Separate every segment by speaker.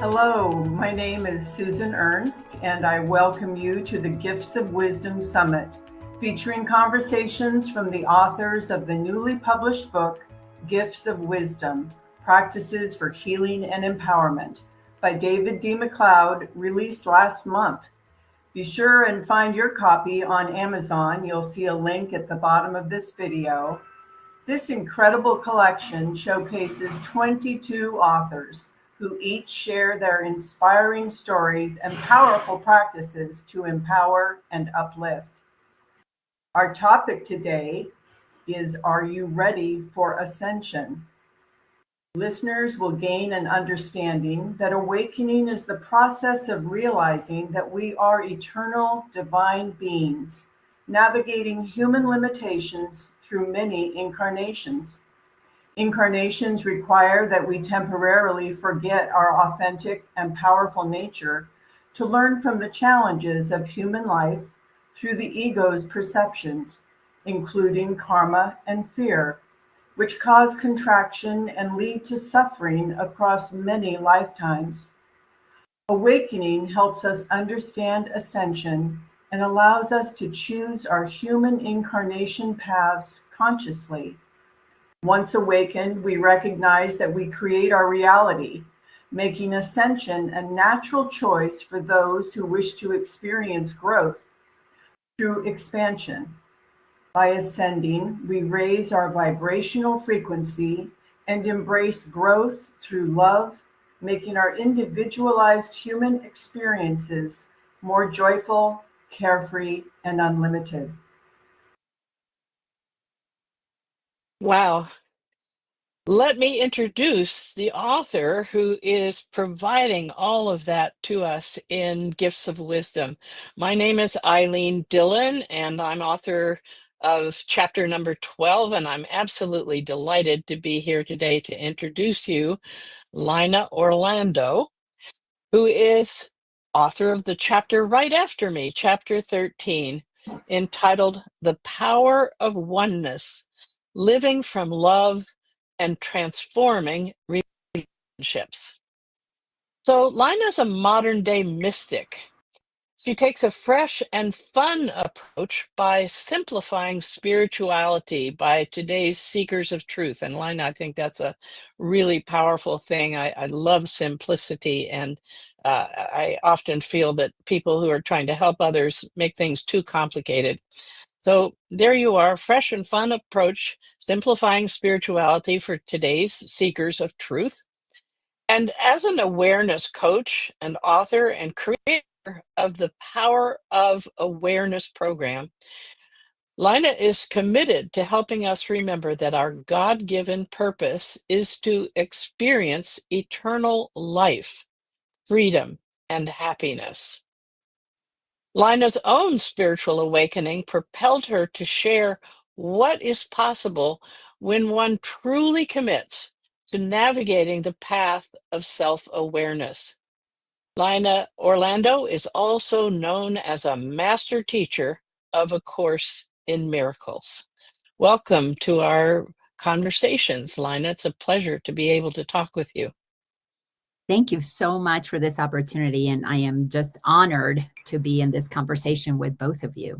Speaker 1: Hello, my name is Susan Ernst, and I welcome you to the Gifts of Wisdom Summit, featuring conversations from the authors of the newly published book, Gifts of Wisdom, Practices for Healing and Empowerment, by David D. McLeod, released last month. Be sure and find your copy on Amazon. You'll see a link at the bottom of this video. This incredible collection showcases 22 authors who each share their inspiring stories and powerful practices to empower and uplift. Our topic today is, are you ready for Ascension? Listeners will gain an understanding that awakening is the process of realizing that we are eternal divine beings, navigating human limitations through many incarnations. Incarnations require that we temporarily forget our authentic and powerful nature to learn from the challenges of human life through the ego's perceptions, including karma and fear, which cause contraction and lead to suffering across many lifetimes. Awakening helps us understand ascension and allows us to choose our human incarnation paths consciously. Once awakened, we recognize that we create our reality, making ascension a natural choice for those who wish to experience growth through expansion. By ascending, we raise our vibrational frequency and embrace growth through love, making our individualized human experiences more joyful, carefree, and unlimited.
Speaker 2: Wow. Let me introduce the author who is providing all of that to us in Gifts of Wisdom. My name is Ilene Dillon, and I'm author of chapter number 12, and I'm absolutely delighted to be here today to introduce you, Laina Orlando, who is author of the chapter right after me, chapter 13, entitled The Power of Oneness, Living from Love and Transforming Relationships. So Laina's a modern day mystic. She takes a fresh and fun approach by simplifying spirituality by today's seekers of truth. And Laina, I think that's a really powerful thing. I love simplicity, and I often feel that people who are trying to help others make things too complicated. So there you are, fresh and fun approach, simplifying spirituality for today's seekers of truth. And as an awareness coach and author and creator of the Power of Awareness program, Laina is committed to helping us remember that our God-given purpose is to experience eternal life, freedom, and happiness. Laina's own spiritual awakening propelled her to share what is possible when one truly commits to navigating the path of self-awareness. Laina Orlando is also known as a master teacher of A Course in Miracles. Welcome to our conversations, Laina. It's a pleasure to be able to talk with you.
Speaker 3: Thank you so much for this opportunity, and I am just honored to be in this conversation with both of you.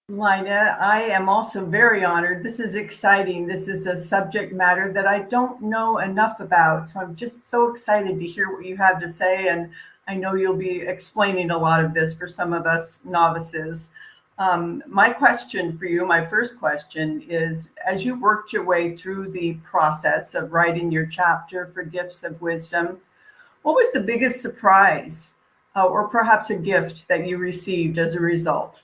Speaker 1: Laina, I am also very honored. This is exciting. This is a subject matter that I don't know enough about. So I'm just so excited to hear what you have to say. And I know you'll be explaining a lot of this for some of us novices. My question for you, my first question is, as you worked your way through the process of writing your chapter for Gifts of Wisdom, what was the biggest surprise or perhaps a gift that you received as a result?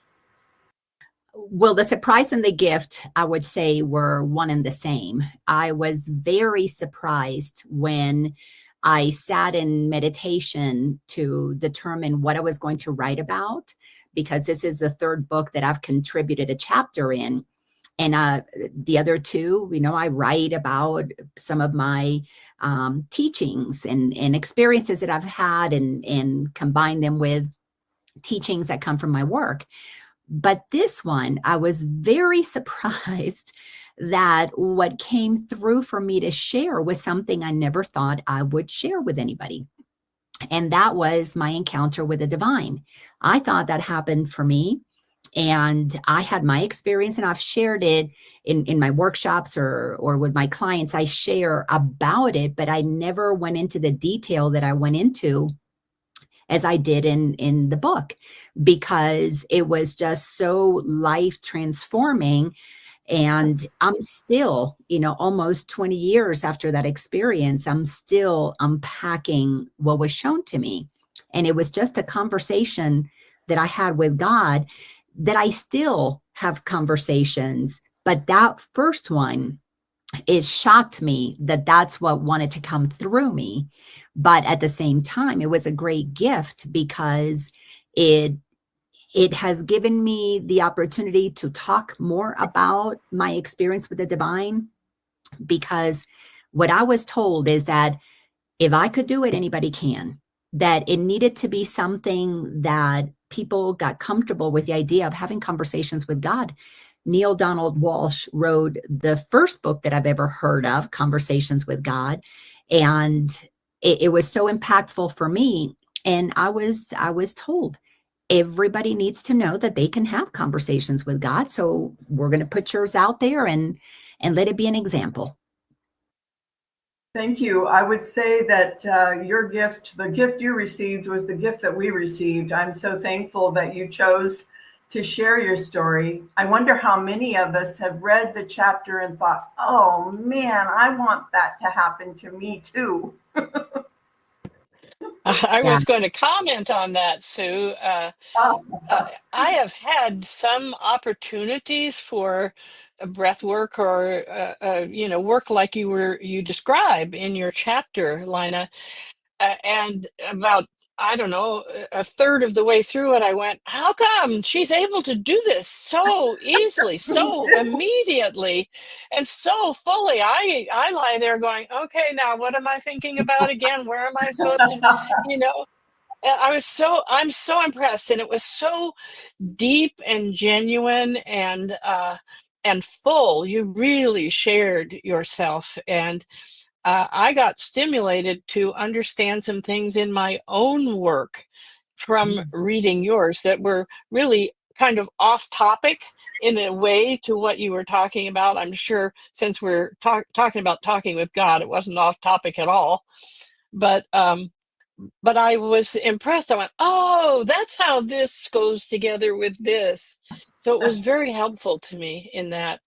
Speaker 3: Well, the surprise and the gift, I would say, were one and the same. I was very surprised when I sat in meditation to determine what I was going to write about, because this is the third book that I've contributed a chapter in. And the other two, I write about some of my teachings and experiences that I've had and combine them with teachings that come from my work. But this one, I was very surprised that what came through for me to share was something I never thought I would share with anybody. And that was my encounter with the divine. I thought that happened for me. And I had my experience, and I've shared it in my workshops or with my clients. I share about it, but I never went into the detail that I went into as I did in the book, because it was just so life transforming. And I'm still, almost 20 years after that experience, I'm still unpacking what was shown to me. And it was just a conversation that I had with God, that I still have conversations. But that first one, it shocked me that that's what wanted to come through me. But at the same time, it was a great gift, because it has given me the opportunity to talk more about my experience with the divine, because what I was told is that if I could do it, anybody can. That it needed to be something that people got comfortable with, the idea of having conversations with God. Neil Donald Walsh wrote the first book that I've ever heard of, Conversations with God. And it was so impactful for me. And I was told everybody needs to know that they can have conversations with God. So we're going to put yours out there and let it be an example.
Speaker 1: Thank you. I would say that your gift, the gift you received, was the gift that we received. I'm so thankful that you chose to share your story. I wonder how many of us have read the chapter and thought, oh man, I want that to happen to me too.
Speaker 2: I
Speaker 3: Yeah.
Speaker 2: was going to comment on that, Sue. I have had some opportunities for breath work or work like you describe in your chapter, Lina. And about, I don't know, a third of the way through it, I went, how come she's able to do this so easily,
Speaker 1: Me
Speaker 2: so
Speaker 1: too.
Speaker 2: immediately, and so fully? I lie there going, okay, now what am I thinking about again? Where am I supposed to, you know? And I'm so impressed, and it was so deep and genuine and full. You really shared yourself, and I got stimulated to understand some things in my own work from reading yours that were really kind of off topic in a way to what you were talking about. I'm sure since we're talking about talking with God, it wasn't off topic at all. But I was impressed. I went, oh, that's how this goes together with this. So it was very helpful to me in that.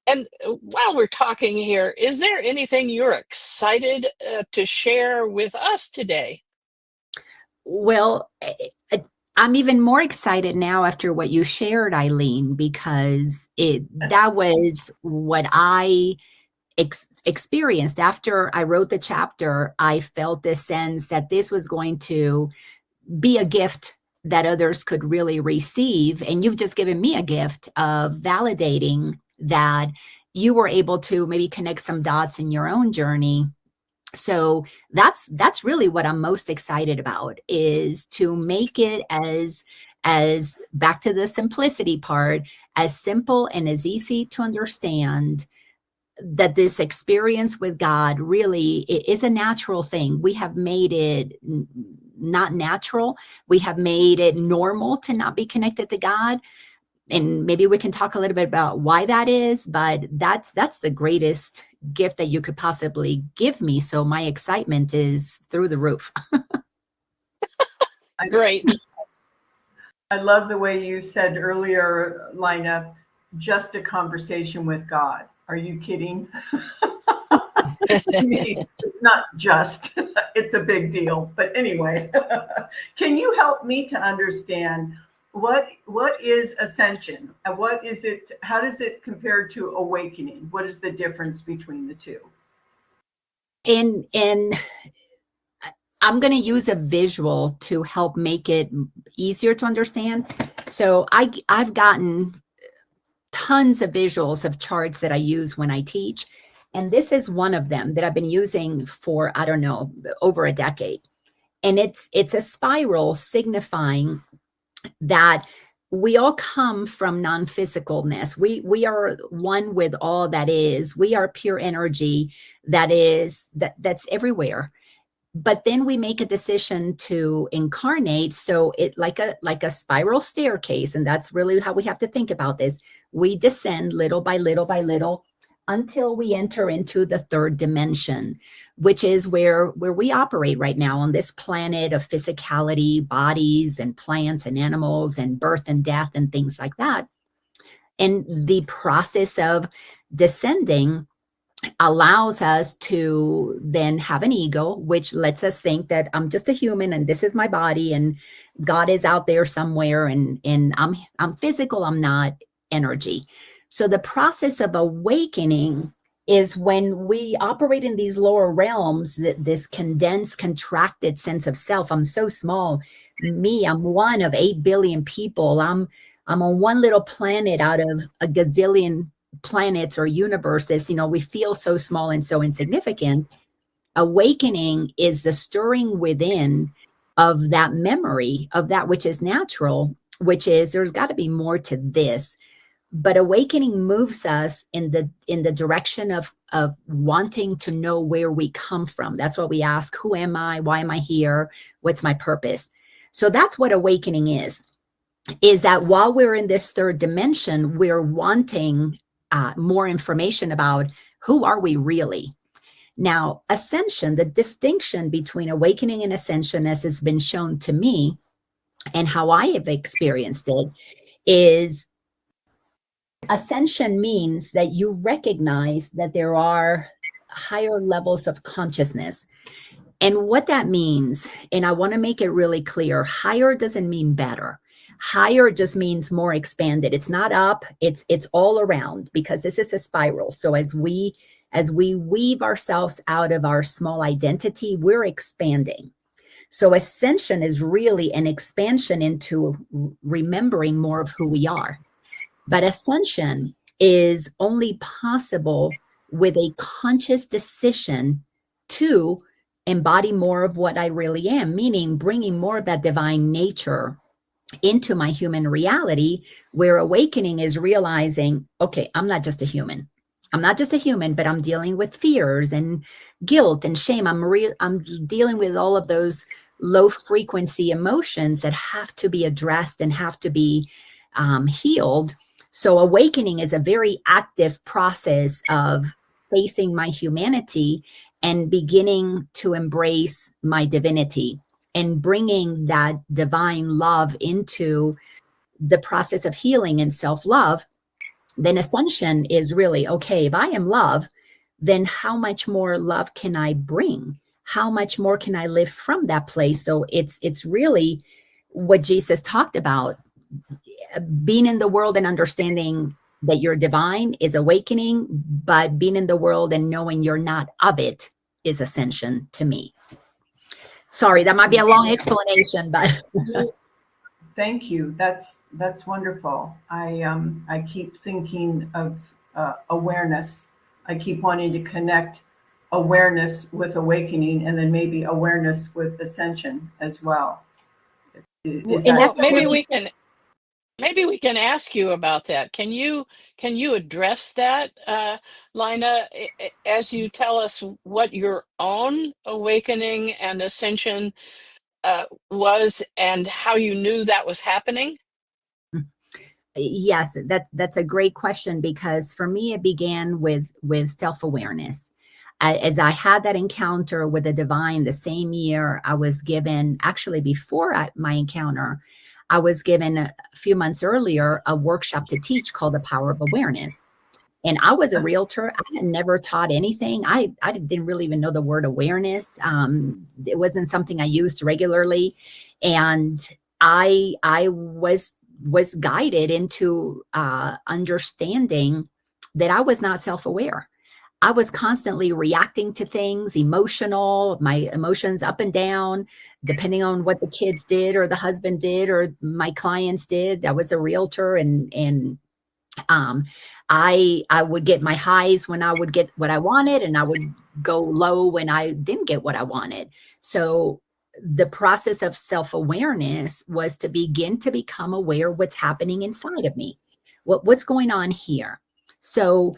Speaker 2: And while we're talking here, is there anything you're excited to share with us today?
Speaker 3: Well, I'm even more excited now after what you shared, Eileen, because that was what I experienced after I wrote the chapter. I felt this sense that this was going to be a gift that others could really receive. And you've just given me a gift of validating that you were able to maybe connect some dots in your own journey. So that's really what I'm most excited about, is to make it as back to the simplicity part, as simple and as easy to understand, that this experience with God really is a natural thing. We have made it not natural. We have made it normal to not be connected to God. And maybe we can talk a little bit about why that is, but that's the greatest gift that you could possibly give me. So my excitement is through the roof.
Speaker 2: Great.
Speaker 1: I love the way you said earlier, Lina, just a conversation with God. Are you kidding? To me, it's not just, it's a big deal. But anyway, can you help me to understand what is ascension? And what is it? How does it compare to awakening? What is the difference between the two?
Speaker 3: And I'm going to use a visual to help make it easier to understand. So I've gotten tons of visuals of charts that I use when I teach. And this is one of them that I've been using for, I don't know, over a decade. And it's a spiral signifying that we all come from non-physicalness. We are one with all that is. We are pure energy that's everywhere. But then we make a decision to incarnate. So it like a spiral staircase. And that's really how we have to think about this. We descend little by little by little until we enter into the third dimension, which is where we operate right now on this planet of physicality, bodies and plants and animals and birth and death and things like that. And the process of descending allows us to then have an ego, which lets us think that I'm just a human and this is my body and God is out there somewhere and I'm physical, I'm not energy. So the process of awakening is when we operate in these lower realms, that this condensed, contracted sense of self. I'm so small. Me, I'm one of 8 billion people. I'm on one little planet out of a gazillion planets or universes. We feel so small and so insignificant. Awakening is the stirring within of that memory of that which is natural, which is there's got to be more to this. But awakening moves us in the direction of wanting to know where we come from. That's what we ask. Who am I? Why am I here? What's my purpose? So that's what awakening is that while we're in this third dimension, we're wanting more information about who are we really. Now, ascension, the distinction between awakening and ascension, as has been shown to me and how I have experienced it, is ascension means that you recognize that there are higher levels of consciousness. And what that means, and I want to make it really clear, higher doesn't mean better. Higher just means more expanded. It's not up, it's all around, because this is a spiral. So as we weave ourselves out of our small identity, we're expanding. So ascension is really an expansion into remembering more of who we are. But ascension is only possible with a conscious decision to embody more of what I really am, meaning bringing more of that divine nature into my human reality, where awakening is realizing, okay, I'm not just a human. I'm not just a human, but I'm dealing with fears and guilt and shame. I'm dealing with all of those low frequency emotions that have to be addressed and have to be healed. So awakening is a very active process of facing my humanity and beginning to embrace my divinity and bringing that divine love into the process of healing and self-love. Then ascension is really, okay, if I am love, then how much more love can I bring? How much more can I live from that place? So it's really what Jesus talked about. Being in the world and understanding that you're divine is awakening, but being in the world and knowing you're not of it is ascension to me. Sorry, that might be a long explanation, but
Speaker 1: thank you. That's wonderful. I keep thinking of awareness. I keep wanting to connect awareness with awakening, and then maybe awareness with ascension as well.
Speaker 2: Maybe we can ask you about that. Can you address that, Laina, as you tell us what your own awakening and ascension was and how you knew that was happening?
Speaker 3: Yes, that's a great question, because for me, it began with self-awareness. As I had that encounter with the divine the same year, I was given, actually before my encounter, I was given a few months earlier a workshop to teach called The Power of Awareness. And I was a realtor. I had never taught anything. I didn't really even know the word awareness. It wasn't something I used regularly. And I was guided into understanding that I was not self-aware. I was constantly reacting to things, emotional, my emotions up and down, depending on what the kids did or the husband did or my clients did. I was a realtor, and I would get my highs when I would get what I wanted, and I would go low when I didn't get what I wanted. So the process of self-awareness was to begin to become aware of what's happening inside of me. What's going on here? So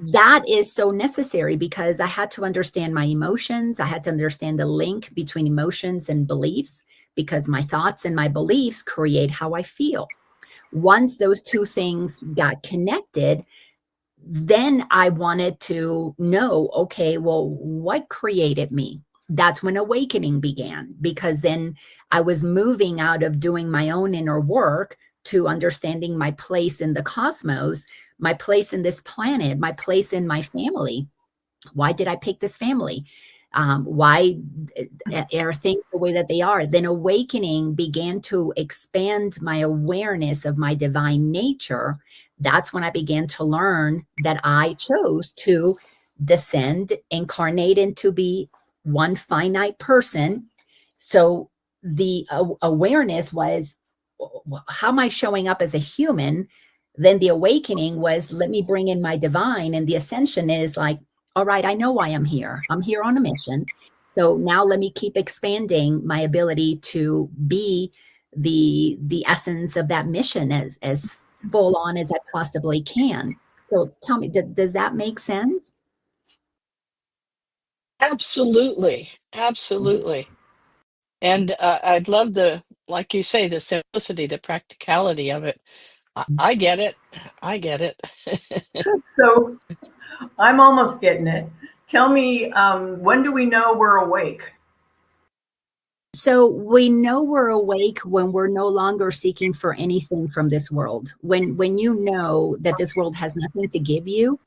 Speaker 3: that is so necessary because I had to understand my emotions. I had to understand the link between emotions and beliefs, because my thoughts and my beliefs create how I feel. Once those two things got connected, then I wanted to know, okay, well, what created me? That's when awakening began, because then I was moving out of doing my own inner work to understanding my place in the cosmos, my place in this planet, my place in my family. Why did I pick this family? Why are things the way that they are? Then awakening began to expand my awareness of my divine nature. That's when I began to learn that I chose to descend, incarnate into be one finite person. So the awareness was, how am I showing up as a human? Then the awakening was, let me bring in my divine. And the ascension is like, all right, I know why I'm here. I'm here on a mission. So now let me keep expanding my ability to be the essence of that mission as full on as I possibly can. So tell me, does that make sense?
Speaker 2: Absolutely. Absolutely. And I'd love like you say, the simplicity, the practicality of it. I get it. I get it.
Speaker 1: So I'm almost getting it. Tell me, when do we know we're awake?
Speaker 3: So we know we're awake when we're no longer seeking for anything from this world. When you know that this world has nothing to give you,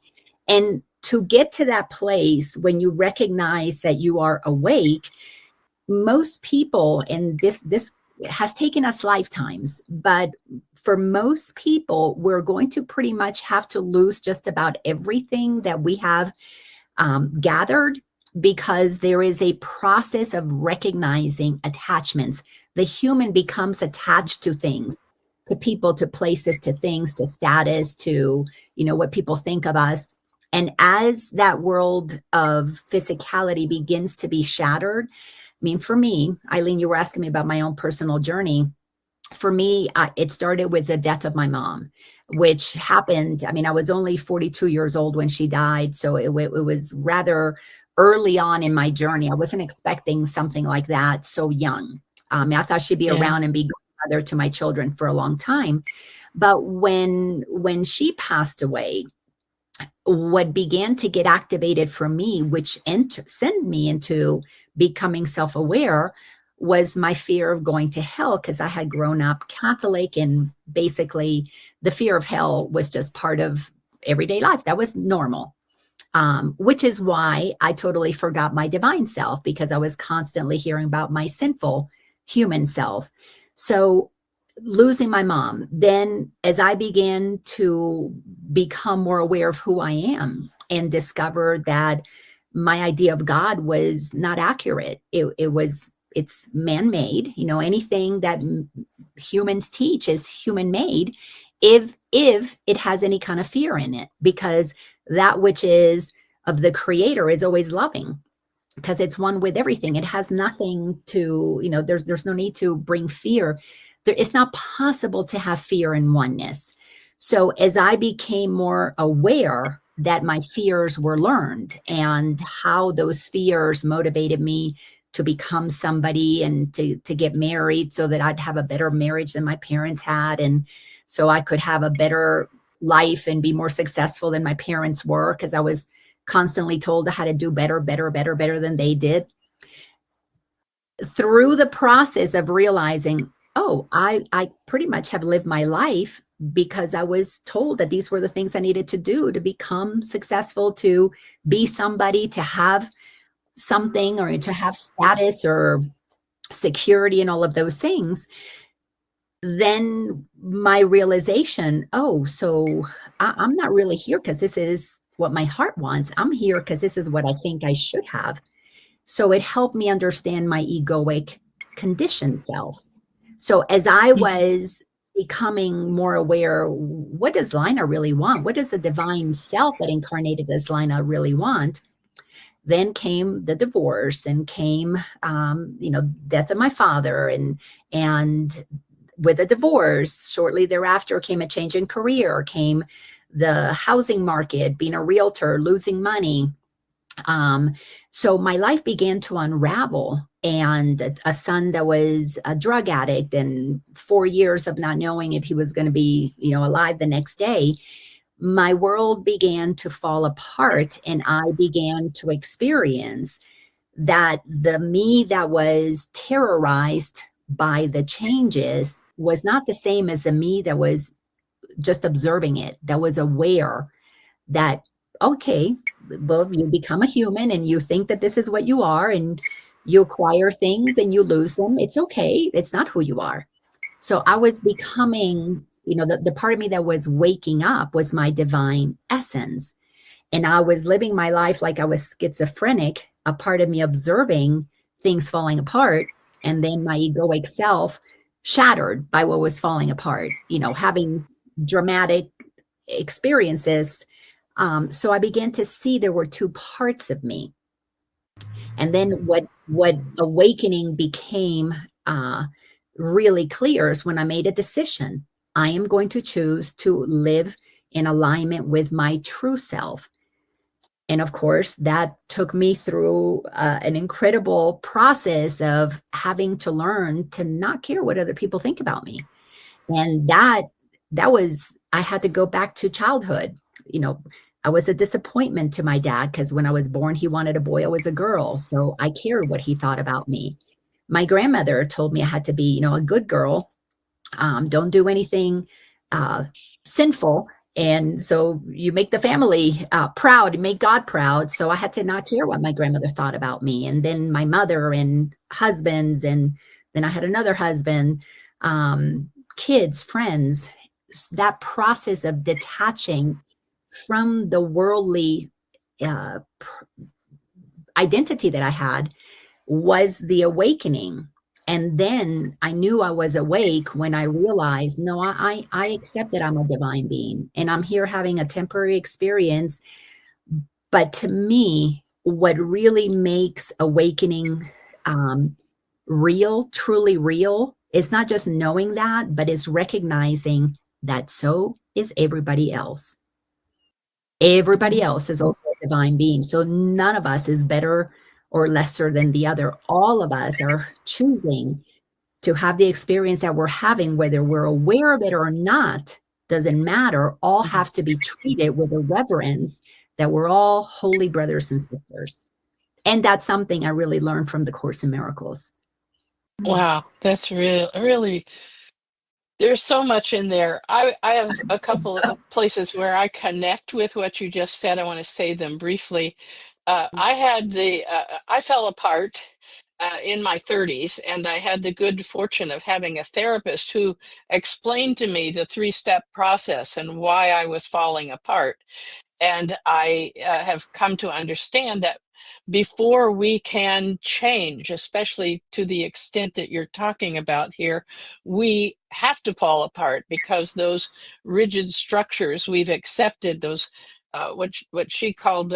Speaker 3: and to get to that place when you recognize that you are awake, most people, and this has taken us lifetimes, but for most people, we're going to pretty much have to lose just about everything that we have gathered, because there is a process of recognizing attachments. The human becomes attached to things, to people, to places, to things, to status, to, what people think of us. And as that world of physicality begins to be shattered, I mean, for me, Ilene, you were asking me about my own personal journey. For me, it started with the death of my mom, which happened. I mean, I was only 42 years old when she died. So it was rather early on in my journey. I wasn't expecting something like that so young. I thought she'd be
Speaker 2: Yeah.
Speaker 3: around and be mother to my children for a long time. But when she passed away, what began to get activated for me, which sent me into becoming self-aware, was my fear of going to hell, because I had grown up Catholic, and basically the fear of hell was just part of everyday life. That was normal, which is why I totally forgot my divine self, because I was constantly hearing about my sinful human self. So losing my mom, then as I began to become more aware of who I am and discover that my idea of God was not accurate. It's man-made. Anything that humans teach is human-made, if it has any kind of fear in it, because that which is of the creator is always loving, because it's one with everything. It has nothing to, there's no need to bring fear. It's not possible to have fear in oneness. So as I became more aware that my fears were learned, and how those fears motivated me to become somebody and to get married so that I'd have a better marriage than my parents had, and so I could have a better life and be more successful than my parents were, because I was constantly told how to do better than they did. Through the process of realizing, oh, I pretty much have lived my life because I was told that these were the things I needed to do to become successful, to be somebody, to have something, or to have status or security and all of those things. Then my realization, oh, so I'm not really here because this is what my heart wants. I'm here because this is what I think I should have. So it helped me understand my egoic conditioned self. So as I was becoming more aware, what does Laina really want? What does the divine self that incarnated as Laina really want? Then came the divorce, and came, death of my father, and with a divorce, shortly thereafter came a change in career, came the housing market, being a realtor, losing money. So my life began to unravel, and a son that was a drug addict and 4 years of not knowing if he was going to be, alive the next day. My world began to fall apart, and I began to experience that the me that was terrorized by the changes was not the same as the me that was just observing it, that was aware that, okay, well, you become a human and you think that this is what you are, and you acquire things and you lose them. It's okay. It's not who you are. So I was becoming, the part of me that was waking up was my divine essence. And I was living my life like I was schizophrenic, a part of me observing things falling apart, and then my egoic self shattered by what was falling apart, having dramatic experiences. So I began to see there were two parts of me. And then what awakening became really clear is when I made a decision. I am going to choose to live in alignment with my true self. And of course, that took me through an incredible process of having to learn to not care what other people think about me. And that was, I had to go back to childhood. I was a disappointment to my dad because when I was born, he wanted a boy, I was a girl. So I cared what he thought about me. My grandmother told me I had to be, a good girl. Don't do anything sinful. And so you make the family proud and make God proud. So I had to not care what my grandmother thought about me. And then my mother and husbands, and then I had another husband, kids, friends. That process of detaching from the worldly identity that I had was the awakening. And then I knew I was awake when I realized, no, I accept that I'm a divine being and I'm here having a temporary experience. But to me, what really makes awakening real, truly real, is not just knowing that, but is recognizing that so is everybody else. Everybody else is also a divine being. So none of us is better or lesser than the other. All of us are choosing to have the experience that we're having, whether we're aware of it or not, doesn't matter. All have to be treated with a reverence that we're all holy brothers and sisters. And that's something I really learned from the Course in Miracles.
Speaker 2: Wow, that's really, there's so much in there. I have a couple of places where I connect with what you just said. I want to say them briefly. I fell apart in my 30s, and I had the good fortune of having a therapist who explained to me the three-step process and why I was falling apart. And I have come to understand that before we can change, especially to the extent that you're talking about here, we have to fall apart, because those rigid structures we've accepted, those what she called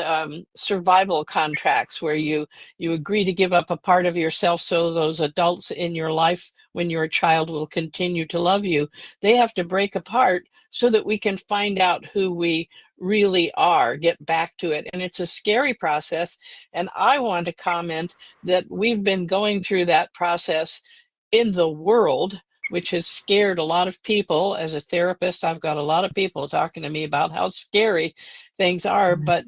Speaker 2: survival contracts, where you agree to give up a part of yourself so those adults in your life when you're a child will continue to love you. They have to break apart so that we can find out who we really are, get back to it. And it's a scary process. And I want to comment that we've been going through that process in the world, which has scared a lot of people. As a therapist, I've got a lot of people talking to me about how scary things are, but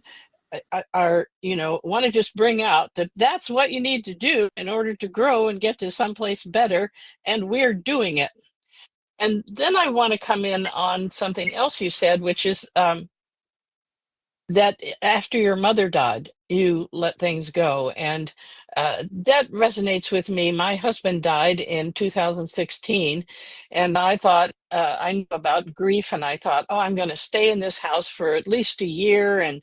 Speaker 2: want to just bring out that that's what you need to do in order to grow and get to someplace better, and we're doing it. And then I want to come in on something else you said, which is that after your mother died, you let things go. And that resonates with me. My husband died in 2016, and I thought, I knew about grief, and I thought, oh, I'm going to stay in this house for at least a year and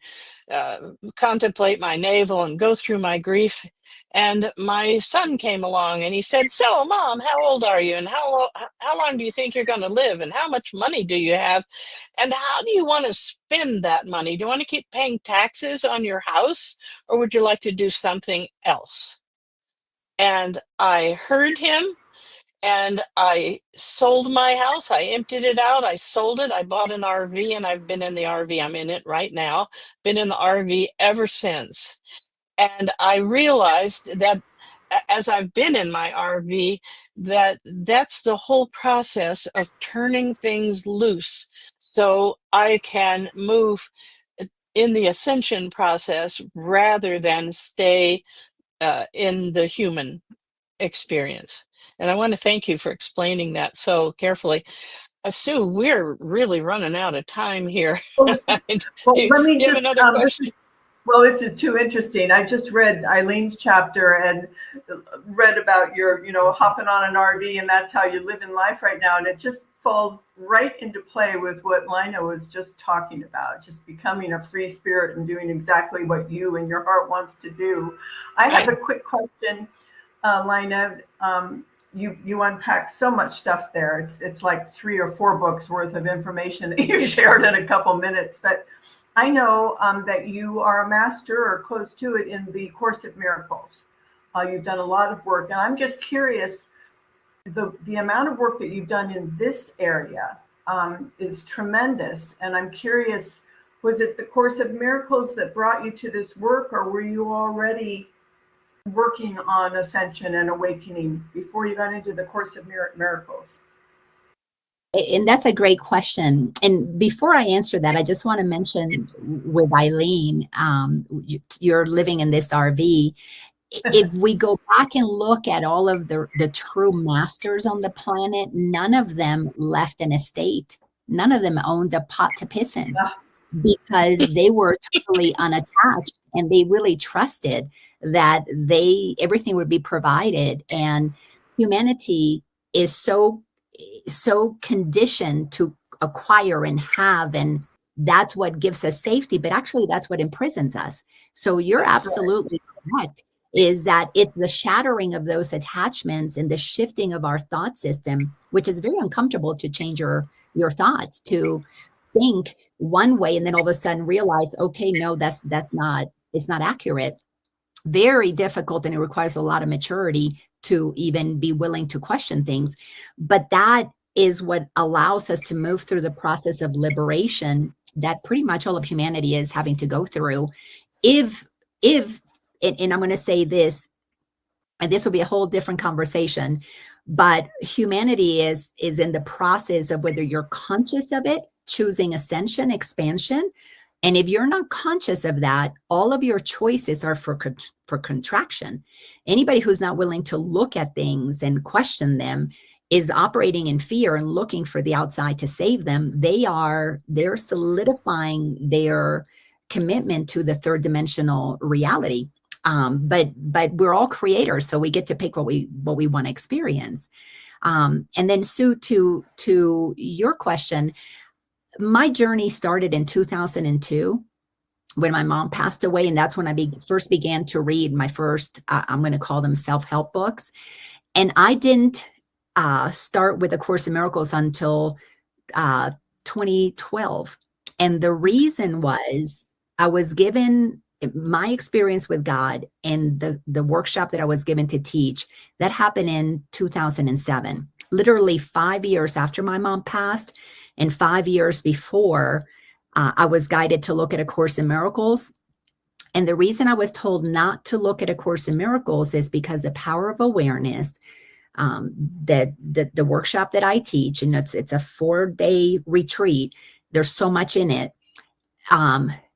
Speaker 2: contemplate my navel and go through my grief. And my son came along and he said, so, Mom, how old are you? And how long do you think you're going to live? And how much money do you have? And how do you want to spend that money? Do you want to keep paying taxes on your house, or would you like to do something else? And I heard him, And I sold my house. I emptied it out. I sold it. I bought an RV, and I've been in the RV. I'm in it right now. Been in the RV ever since. And I realized that as I've been in my RV, that's the whole process of turning things loose so I can move in the ascension process rather than stay in the human experience. And I want to thank you for explaining that so carefully. Sue, we're really running out of time here.
Speaker 1: Well,
Speaker 2: do,
Speaker 1: well,
Speaker 2: do
Speaker 1: let me
Speaker 2: you have
Speaker 1: just,
Speaker 2: another question?
Speaker 1: this is too interesting. I just read Eileen's chapter and read about your, hopping on an RV and that's how you live in life right now. And it just falls right into play with what Laina was just talking about, just becoming a free spirit and doing exactly what you and your heart wants to do. I have
Speaker 2: Right.
Speaker 1: a quick question, Laina. You unpacked so much stuff there. It's like 3 or 4 books worth of information that you shared in a couple minutes. But I know that you are a master or close to it in the Course of Miracles. You've done a lot of work, and I'm just curious. The amount of work that you've done in this area is tremendous, and I'm curious. Was it the Course of Miracles that brought you to this work, or were you already working on ascension and awakening before you got into the Course of Miracles?
Speaker 3: And that's a great question. And before I answer that, I just want to mention with Eileen, you're living in this RV. If we go back and look at all of the true masters on the planet, none of them left an estate. None of them owned a pot to piss in because they were totally unattached and they really trusted that everything would be provided. And humanity is so conditioned to acquire and have, and that's what gives us safety, but actually that's what imprisons us. So you're absolutely correct, is that it's the shattering of those attachments and the shifting of our thought system, which is very uncomfortable to change your thoughts, to think one way and then all of a sudden realize, okay, no, it's not accurate. Very difficult, and it requires a lot of maturity to even be willing to question things. But that is what allows us to move through the process of liberation that pretty much all of humanity is having to go through. If and I'm going to say this, and this will be a whole different conversation, but humanity is in the process of whether you're conscious of it, choosing ascension, expansion. And if you're not conscious of that, all of your choices are for contraction. Anybody who's not willing to look at things and question them is operating in fear and looking for the outside to save them. They're solidifying their commitment to the third dimensional reality. But we're all creators, so we get to pick what we want to experience. And then Sue, to your question, my journey started in 2002 when my mom passed away. And that's when I first began to read my first, I'm going to call them self-help books. And I didn't start with A Course in Miracles until 2012. And the reason was I was given my experience with God and the workshop that I was given to teach. That happened in 2007, literally 5 years after my mom passed. And 5 years before, I was guided to look at A Course in Miracles. And the reason I was told not to look at A Course in Miracles is because the power of awareness, that the workshop that I teach, and it's a 4-day retreat, there's so much in it,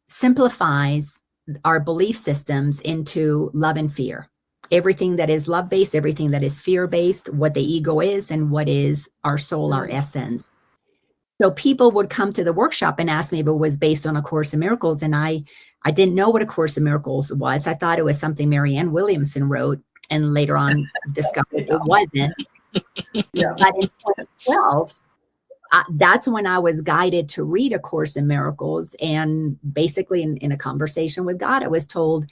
Speaker 3: simplifies our belief systems into love and fear. Everything that is love-based, everything that is fear-based, what the ego is, and what is our soul, our essence. So people would come to the workshop and ask me if it was based on A Course in Miracles. And I didn't know what A Course in Miracles was. I thought it was something Marianne Williamson wrote, and later on discovered it wasn't.
Speaker 1: Yeah.
Speaker 3: But in 2012, that's when I was guided to read A Course in Miracles. And basically in a conversation with God, I was told,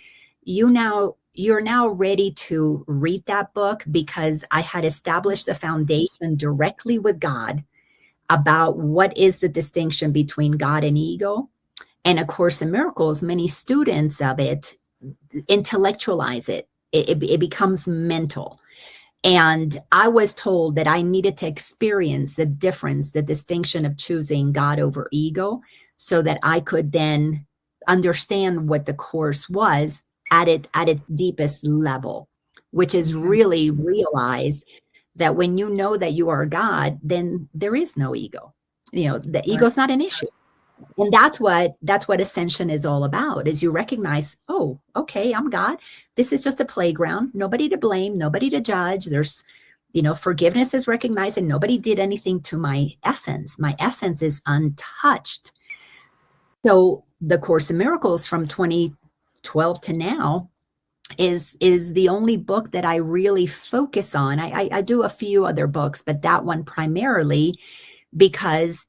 Speaker 3: you're now ready to read that book, because I had established the foundation directly with God about what is the distinction between God and ego. And A Course in Miracles, many students of it intellectualize it. It becomes mental. And I was told that I needed to experience the difference, the distinction of choosing God over ego, so that I could then understand what the Course was at its deepest level, which is really realize that when you know that you are God, then there is no ego. The ego is not an issue. And that's what Ascension is all about, is you recognize, oh, okay, I'm God. This is just a playground. Nobody to blame, nobody to judge. There's, forgiveness is recognized, and nobody did anything to my essence. My essence is untouched. So the Course in Miracles from 2012 to now is the only book that I really focus on. I do a few other books, but that one primarily because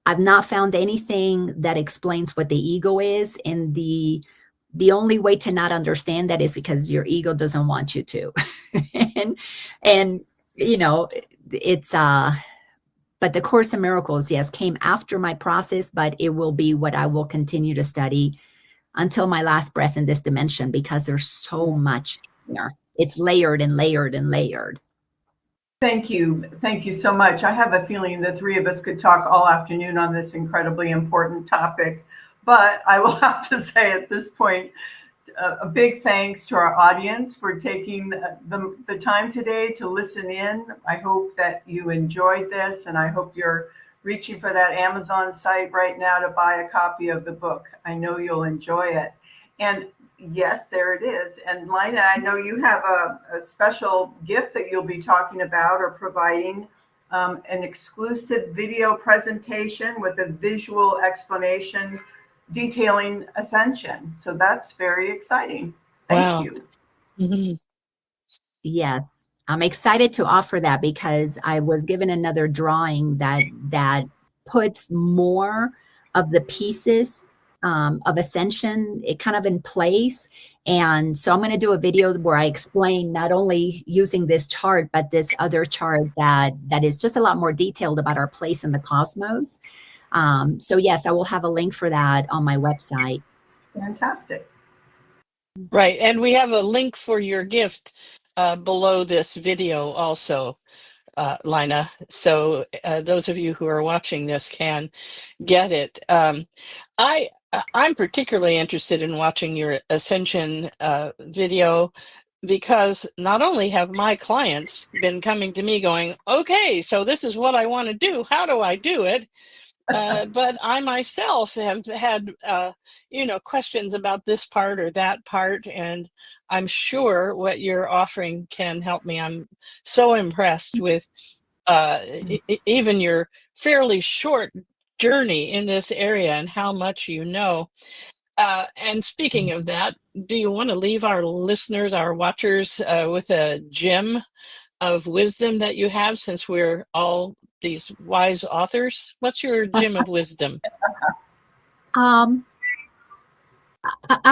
Speaker 3: I've not found anything that explains what the ego is, and the only way to not understand that is because your ego doesn't want you to. and it's but the Course in Miracles, yes, came after my process, but it will be what I will continue to study until my last breath in this dimension, because there's so much there. It's layered and layered and layered.
Speaker 1: Thank you. Thank you so much. I have a feeling the three of us could talk all afternoon on this incredibly important topic, but I will have to say at this point, a big thanks to our audience for taking the time today to listen in. I hope that you enjoyed this, and I hope you're reaching for that Amazon site right now to buy a copy of the book. I know you'll enjoy it. And yes, there it is. And Laina, I know you have a special gift that you'll be talking about or providing, an exclusive video presentation with a visual explanation detailing Ascension. So that's very exciting. Thank you.
Speaker 2: Mm-hmm.
Speaker 3: Yes, I'm excited to offer that because I was given another drawing that puts more of the pieces of Ascension, it kind of in place. And so I'm going to do a video where I explain not only using this chart, but this other chart that is just a lot more detailed about our place in the cosmos. So yes, I will have a link for that on my website.
Speaker 1: Fantastic.
Speaker 2: Right. And we have a link for your gift below this video also, Laina. So those of you who are watching this can get it. I'm particularly interested in watching your Ascension video because not only have my clients been coming to me going, okay, so this is what I want to do. How do I do it? But I myself have had, questions about this part or that part, and I'm sure what you're offering can help me. I'm so impressed with even your fairly short journey in this area and how much you know. And speaking of that, do you want to leave our listeners, our watchers, with a gem of wisdom that you have, since we're all these wise authors? What's your gem of wisdom?
Speaker 3: I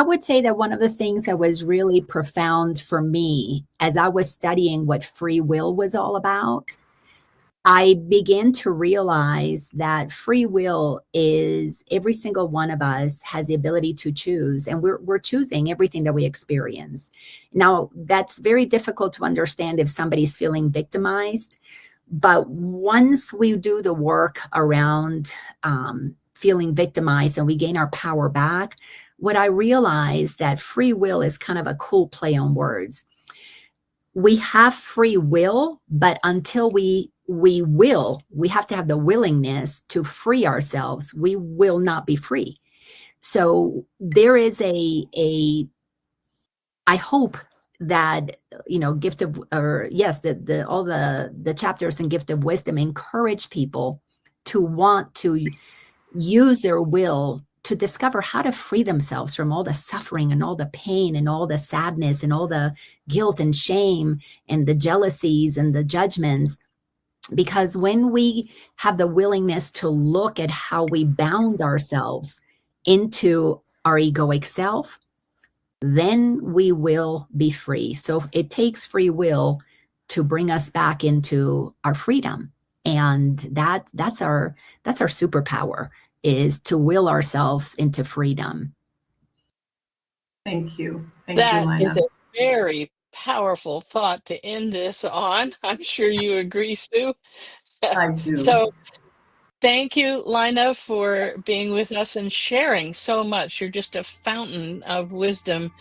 Speaker 3: would say that one of the things that was really profound for me as I was studying what free will was all about, I began to realize that free will is every single one of us has the ability to choose, and we're choosing everything that we experience. Now, that's very difficult to understand if somebody's feeling victimized, but once we do the work around feeling victimized and we gain our power back, what I realized that free will is kind of a cool play on words. We have free will, but until we have to have the willingness to free ourselves. We will not be free. So there is I hope that, gift of, or yes, all the chapters in Gift of Wisdom encourage people to want to use their will to discover how to free themselves from all the suffering and all the pain and all the sadness and all the guilt and shame and the jealousies and the judgments. Because when we have the willingness to look at how we bound ourselves into our egoic self, then we will be free. So it takes free will to bring us back into our freedom. And that's our superpower, is to will ourselves into freedom.
Speaker 1: Thank you. Thank you,
Speaker 2: That
Speaker 1: Laina.
Speaker 2: is a very powerful thought to end this on. I'm sure you agree, Sue.
Speaker 1: I do.
Speaker 2: So thank you, Laina, for being with us and sharing so much. You're just a fountain of wisdom,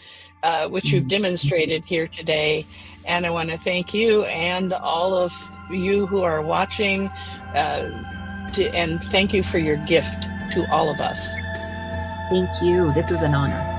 Speaker 2: which you've demonstrated here today. And I want to thank you and all of you who are watching, and thank you for your gift to all of us.
Speaker 3: Thank you. This was an honor.